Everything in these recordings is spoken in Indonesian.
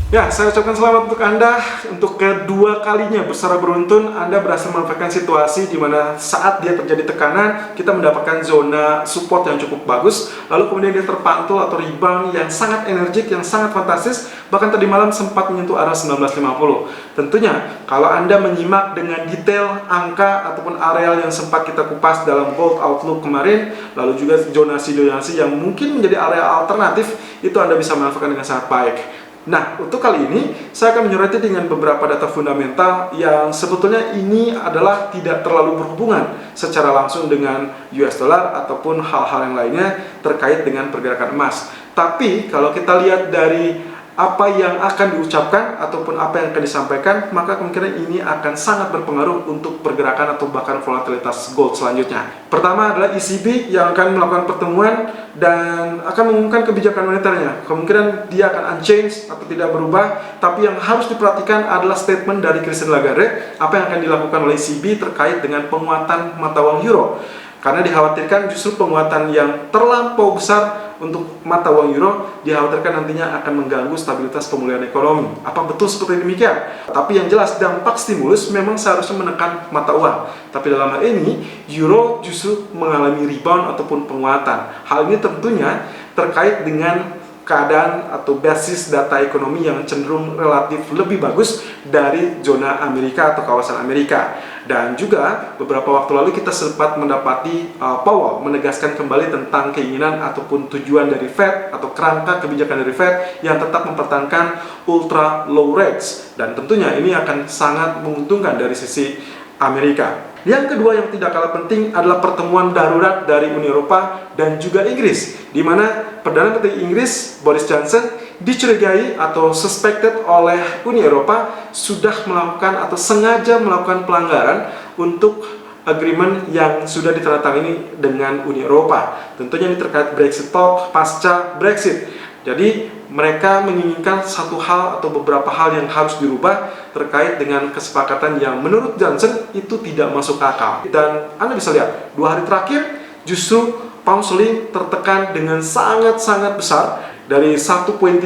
Ya, saya ucapkan selamat untuk Anda. Untuk kedua kalinya secara beruntun, Anda berhasil memanfaatkan situasi di mana saat dia terjadi tekanan, kita mendapatkan zona support yang cukup bagus. Lalu kemudian dia terpantul atau rebound yang sangat energik, yang sangat fantastis. Bahkan tadi malam sempat menyentuh arah 1950. Tentunya, kalau Anda menyimak dengan detail angka ataupun areal yang sempat kita kupas dalam Gold Outlook kemarin, lalu juga zonasi-zonasi yang mungkin menjadi area alternatif, itu Anda bisa manfaatkan dengan sangat baik. Nah, untuk kali ini, saya akan menyoroti dengan beberapa data fundamental yang sebetulnya ini adalah tidak terlalu berhubungan secara langsung dengan US dollar ataupun hal-hal yang lainnya terkait dengan pergerakan emas. Tapi, kalau kita lihat dari apa yang akan diucapkan ataupun apa yang akan disampaikan, maka kemungkinan ini akan sangat berpengaruh untuk pergerakan atau bahkan volatilitas gold selanjutnya. Pertama adalah ECB yang akan melakukan pertemuan dan akan mengumumkan kebijakan moneternya. Kemungkinan dia akan unchanged atau tidak berubah, tapi yang harus diperhatikan adalah statement dari Christine Lagarde, apa yang akan dilakukan oleh ECB terkait dengan penguatan mata uang euro. Karena dikhawatirkan justru penguatan yang terlampau besar untuk mata uang euro dikhawatirkan nantinya akan mengganggu stabilitas pemulihan ekonomi. Apa betul seperti demikian? Tapi yang jelas dampak stimulus memang seharusnya menekan mata uang. Tapi dalam hal ini euro justru mengalami rebound ataupun penguatan. Hal ini tentunya terkait dengan keadaan atau basis data ekonomi yang cenderung relatif lebih bagus dari zona Amerika atau kawasan Amerika. Dan juga beberapa waktu lalu kita sempat mendapati Powell menegaskan kembali tentang keinginan ataupun tujuan dari Fed atau kerangka kebijakan dari Fed yang tetap mempertahankan ultra low rates, dan tentunya ini akan sangat menguntungkan dari sisi Amerika. Yang kedua yang tidak kalah penting adalah pertemuan darurat dari Uni Eropa dan juga Inggris, di mana Perdana Menteri Inggris Boris Johnson dicurigai atau suspected oleh Uni Eropa sudah melakukan atau sengaja melakukan pelanggaran untuk agreement yang sudah ditandatangani dengan Uni Eropa. Tentunya ini terkait Brexit talk pasca Brexit. Jadi mereka menginginkan satu hal atau beberapa hal yang harus dirubah terkait dengan kesepakatan yang menurut Johnson itu tidak masuk akal. Dan Anda bisa lihat, 2 hari terakhir justru pound sterling tertekan dengan sangat-sangat besar. Dari 1.3480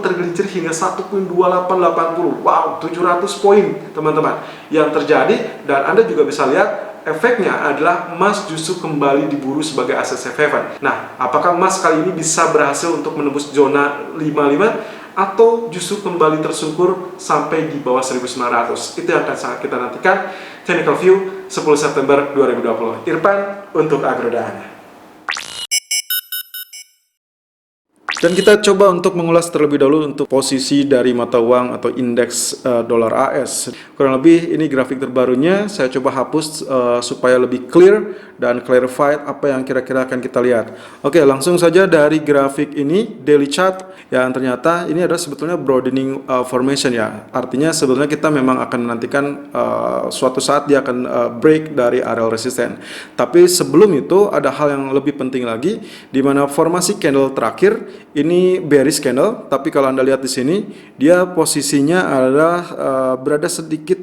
tergelincir hingga 1.2880. Wow, 700 poin teman-teman yang terjadi. Dan Anda juga bisa lihat efeknya adalah emas justru kembali diburu sebagai aset safe haven. Nah, apakah emas kali ini bisa berhasil untuk menembus zona 55 atau justru kembali tersungkur sampai di bawah 1900? Itu yang akan sangat kita nantikan. Technical View 10 September 2020. Irfan untuk Agrodana. Dan kita coba untuk mengulas terlebih dahulu untuk posisi dari mata uang atau indeks dolar AS. Kurang lebih ini grafik terbarunya, saya coba hapus supaya lebih clear dan clarified apa yang kira-kira akan kita lihat. Oke, langsung saja dari grafik ini, daily chart, yang ternyata ini adalah sebetulnya broadening formation ya. Artinya sebetulnya kita memang akan menantikan suatu saat dia akan break dari area resisten. Tapi sebelum itu ada hal yang lebih penting lagi, di mana formasi candle terakhir ini bearish candle, tapi kalau Anda lihat di sini, dia posisinya adalah berada sedikit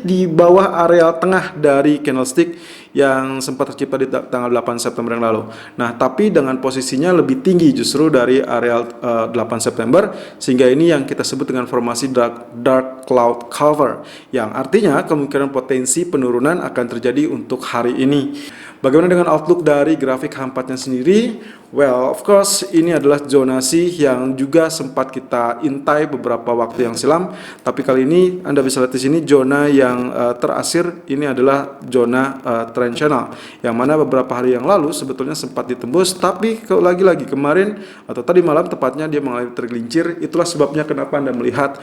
di bawah area tengah dari candlestick yang sempat tercipta di tanggal 8 September yang lalu. Nah, tapi dengan posisinya lebih tinggi justru dari area 8 September, sehingga ini yang kita sebut dengan formasi dark cloud cover, yang artinya kemungkinan potensi penurunan akan terjadi untuk hari ini. Bagaimana dengan outlook dari grafik H4-nya sendiri? Well, of course, ini adalah zonasi yang juga sempat kita intai beberapa waktu yang silam. Tapi kali ini Anda bisa lihat di sini zona yang terasir ini adalah zona trend channel, yang mana beberapa hari yang lalu sebetulnya sempat ditembus. Tapi lagi-lagi kemarin atau tadi malam tepatnya dia mengalami tergelincir. Itulah sebabnya kenapa Anda melihat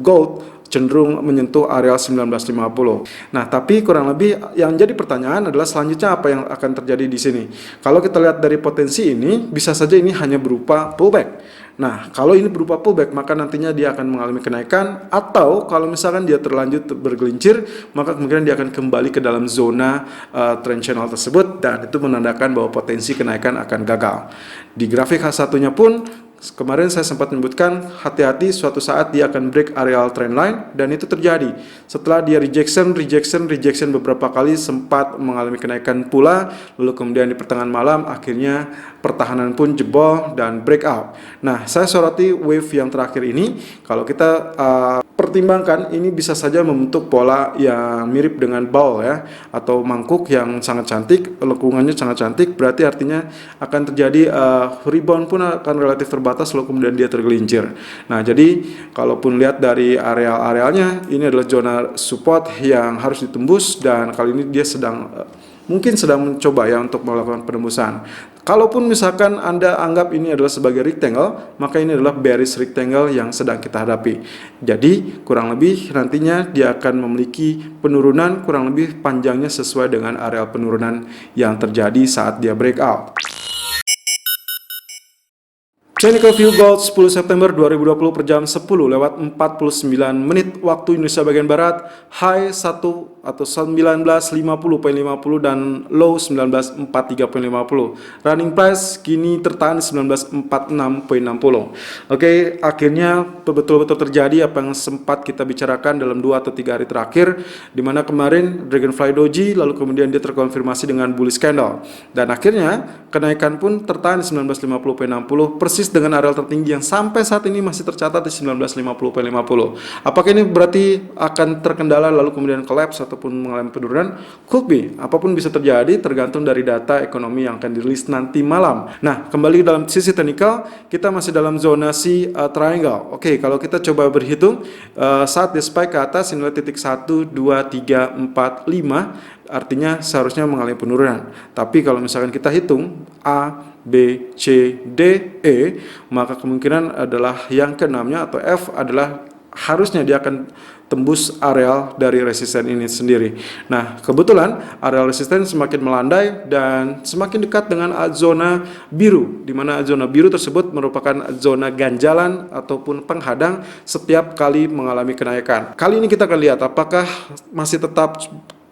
gold cenderung menyentuh area 1950. Nah, tapi kurang lebih yang jadi pertanyaan adalah selanjutnya apa yang akan terjadi di sini. Kalau kita lihat dari potensi ini, bisa saja ini hanya berupa pullback. Nah, kalau ini berupa pullback, maka nantinya dia akan mengalami kenaikan, atau kalau misalkan dia terlanjut bergelincir, maka kemungkinan dia akan kembali ke dalam zona trend channel tersebut, dan itu menandakan bahwa potensi kenaikan akan gagal. Di grafik H1-nya pun Kemarin saya sempat menyebutkan hati-hati suatu saat dia akan break areal trendline, dan itu terjadi. Setelah dia rejection beberapa kali, sempat mengalami kenaikan pula, lalu kemudian di pertengahan malam akhirnya pertahanan pun jebol dan breakout. Nah, saya soroti wave yang terakhir ini. Kalau kita pertimbangkan, ini bisa saja membentuk pola yang mirip dengan bowl ya, atau mangkuk yang sangat cantik, lengkungannya sangat cantik, berarti artinya akan terjadi rebound pun akan relatif terbatas, lalu kemudian dia tergelincir. Nah, jadi kalaupun lihat dari areal-arealnya, ini adalah zona support yang harus ditembus, dan kali ini dia mungkin sedang mencoba ya untuk melakukan penembusan. Kalaupun misalkan Anda anggap ini adalah sebagai rectangle, maka ini adalah bearish rectangle yang sedang kita hadapi. Jadi kurang lebih nantinya dia akan memiliki penurunan kurang lebih panjangnya sesuai dengan areal penurunan yang terjadi saat dia breakout. Technical View Gold 10 September 2020 per jam 10:49 waktu Indonesia bagian Barat, high 1 atau 1950.50 dan low 1943.50. Running price kini tertahan di 1946.60. Oke, akhirnya betul-betul terjadi apa yang sempat kita bicarakan dalam 2 atau 3 hari terakhir, di mana kemarin Dragonfly Doji lalu kemudian dia terkonfirmasi dengan bullish candle, dan akhirnya kenaikan pun tertahan di 1950.60 persis dengan areal tertinggi yang sampai saat ini masih tercatat di 1950.50. Apakah ini berarti akan terkendala lalu kemudian collapse ataupun mengalami penurunan? Could be. Apapun bisa terjadi tergantung dari data ekonomi yang akan dirilis nanti malam. Nah, kembali dalam sisi teknikal, kita masih dalam zonasi triangle. Oke, kalau kita coba berhitung saat dia spike ke atas, ini adalah titik 1, 2, 3, 4, 5, artinya seharusnya mengalami penurunan. Tapi kalau misalkan kita hitung A, B, C, D, E, maka kemungkinan adalah yang keenamnya atau F adalah harusnya dia akan tembus areal dari resisten ini sendiri. Nah, kebetulan areal resisten semakin melandai dan semakin dekat dengan zona biru, di mana zona biru tersebut merupakan zona ganjalan ataupun penghadang setiap kali mengalami kenaikan. Kali ini kita akan lihat apakah masih tetap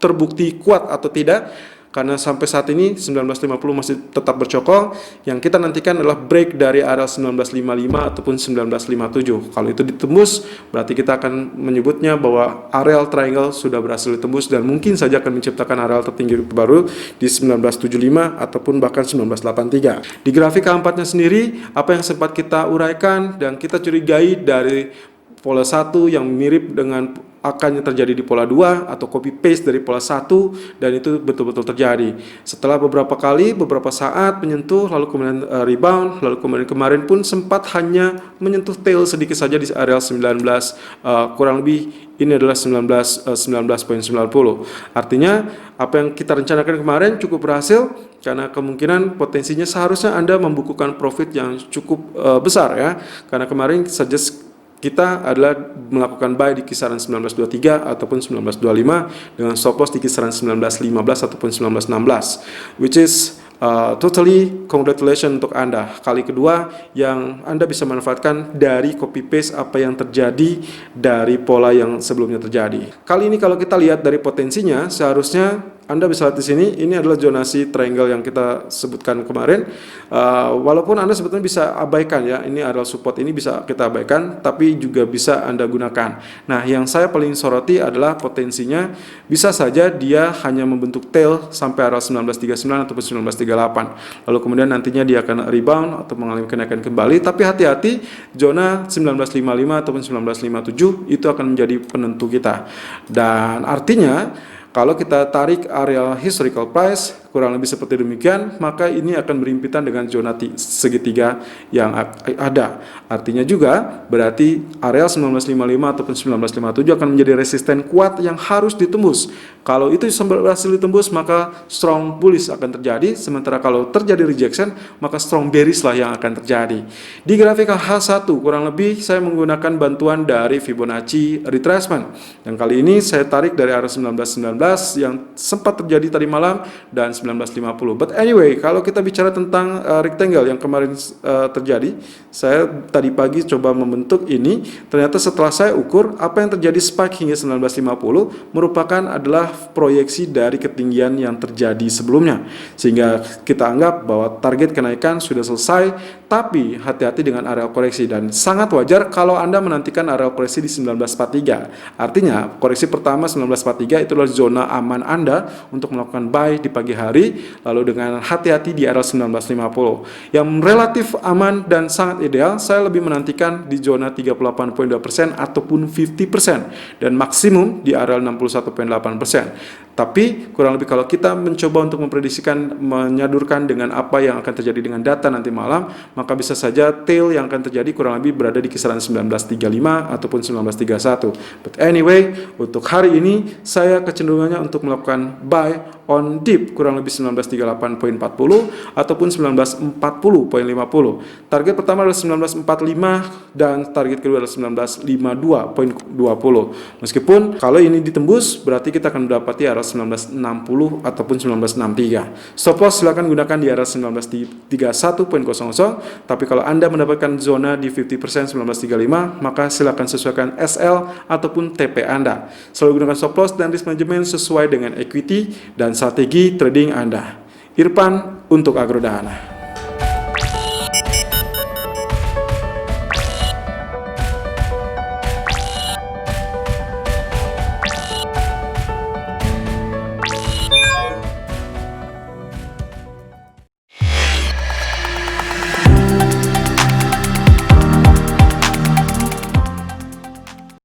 terbukti kuat atau tidak, karena sampai saat ini 1950 masih tetap bercokol. Yang kita nantikan adalah break dari area 1955 ataupun 1957. Kalau itu ditembus, berarti kita akan menyebutnya bahwa areal triangle sudah berhasil ditembus dan mungkin saja akan menciptakan areal tertinggi baru di 1975 ataupun bahkan 1983. Di grafik keempatnya sendiri, apa yang sempat kita uraikan dan kita curigai dari pola 1 yang mirip dengan akan terjadi di pola 2 atau copy paste dari pola 1, dan itu betul-betul terjadi. Setelah beberapa saat menyentuh lalu kemudian rebound, lalu kemudian kemarin pun sempat hanya menyentuh tail sedikit saja di area 19, kurang lebih ini adalah 19.90. Artinya apa yang kita rencanakan kemarin cukup berhasil, karena kemungkinan potensinya seharusnya Anda membukukan profit yang cukup besar ya, karena kemarin suggest kita adalah melakukan buy di kisaran 1923 ataupun 1925 dengan stop loss di kisaran 1915 ataupun 1916, which is totally congratulations untuk Anda. Kali kedua yang Anda bisa manfaatkan dari copy paste apa yang terjadi dari pola yang sebelumnya terjadi. Kali ini kalau kita lihat dari potensinya, seharusnya Anda bisa lihat di sini, ini adalah zonasi triangle yang kita sebutkan kemarin. Walaupun Anda sebetulnya bisa abaikan ya, ini area support ini bisa kita abaikan, tapi juga bisa Anda gunakan. Nah, yang saya paling soroti adalah potensinya bisa saja dia hanya membentuk tail sampai area 1939 ataupun 1938. Lalu kemudian nantinya dia akan rebound atau mengalami kenaikan kembali, tapi hati-hati zona 1955 ataupun 1957 itu akan menjadi penentu kita. Dan artinya kalau kita tarik area historical price kurang lebih seperti demikian, maka ini akan berhimpitan dengan zona segitiga yang ada. Artinya juga berarti area 1955 ataupun 1957 akan menjadi resisten kuat yang harus ditembus. Kalau itu berhasil ditembus, maka strong bullish akan terjadi. Sementara kalau terjadi rejection, maka strong bearish lah yang akan terjadi. Di grafik H1 kurang lebih saya menggunakan bantuan dari Fibonacci retracement. Dan kali ini saya tarik dari area 1919 yang sempat terjadi tadi malam dan 1950. But anyway, kalau kita bicara tentang rectangle yang kemarin terjadi, saya tadi pagi coba membentuk ini, ternyata setelah saya ukur, apa yang terjadi spike hingga 1950 merupakan adalah proyeksi dari ketinggian yang terjadi sebelumnya. Sehingga kita anggap bahwa target kenaikan sudah selesai, tapi hati-hati dengan area koreksi, dan sangat wajar kalau Anda menantikan area koreksi di 1943. Artinya, koreksi pertama 1943 itulah zona aman Anda untuk melakukan buy di pagi hari, lalu dengan hati-hati di area 1950. Yang relatif aman dan sangat ideal, saya lebih menantikan di zona 38.2% ataupun 50%, dan maksimum di area 61.8%. Tapi kurang lebih kalau kita mencoba untuk memprediksikan, menyadurkan dengan apa yang akan terjadi dengan data nanti malam, maka bisa saja tail yang akan terjadi kurang lebih berada di kisaran 1935 ataupun 1931. But anyway, untuk hari ini saya kecenderungannya untuk melakukan buy on dip kurang lebih 1938.40 ataupun 1940.50. Target pertama adalah 1945 dan target kedua adalah 1952.20. Meskipun kalau ini ditembus berarti kita akan mendapati arah 1960 ataupun 1963. Stop loss silakan gunakan di area 1931.00, tapi kalau Anda mendapatkan zona di 50% 1935, maka silakan sesuaikan SL ataupun TP Anda. Selalu gunakan stop loss dan risk management sesuai dengan equity dan strategi trading Anda. Irfan untuk Agrodana.